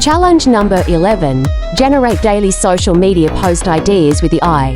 Challenge number 11. Generate daily social media post ideas with the eye.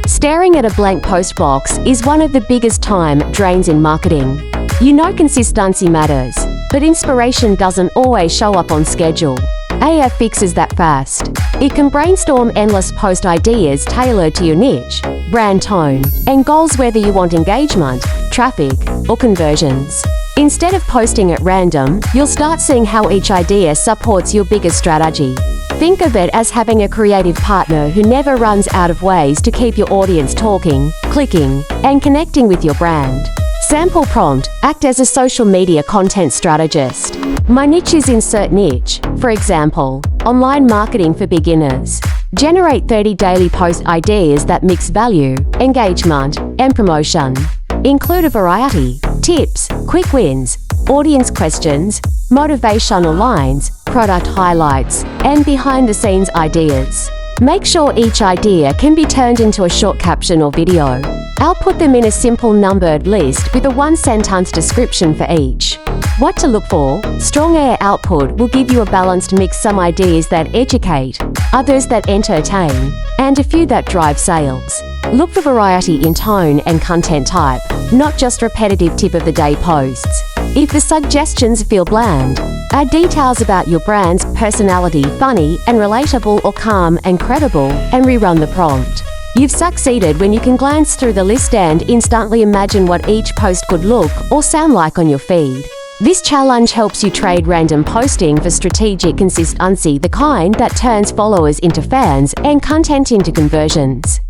Staring at a blank post box is one of the biggest time drains in marketing. You know consistency matters, but inspiration doesn't always show up on schedule. AF fixes that fast. It can brainstorm endless post ideas tailored to your niche, brand tone, and goals, whether you want engagement, traffic, or conversions. Instead of posting at random, you'll start seeing how each idea supports your biggest strategy. Think of it as having a creative partner who never runs out of ways to keep your audience talking, clicking, and connecting with your brand. Sample prompt: act as a social media content strategist. My niche is insert niche. For example, online marketing for beginners. Generate 30 daily post ideas that mix value, engagement, and promotion. Include a variety: tips, quick wins, audience questions, motivational lines, product highlights, and behind-the-scenes ideas. Make sure each idea can be turned into a short caption or video. Output them in a simple numbered list with a one-sentence description for each. What to look for: strong AI output will give you a balanced mix, some ideas that educate, others that entertain, and a few that drive sales. Look for variety in tone and content type, not just repetitive tip-of-the-day posts. If the suggestions feel bland, add details about your brand's personality, funny and relatable or calm and credible, and rerun the prompt. You've succeeded when you can glance through the list and instantly imagine what each post could look or sound like on your feed. This challenge helps you trade random posting for strategic consistency, the kind that turns followers into fans and content into conversions.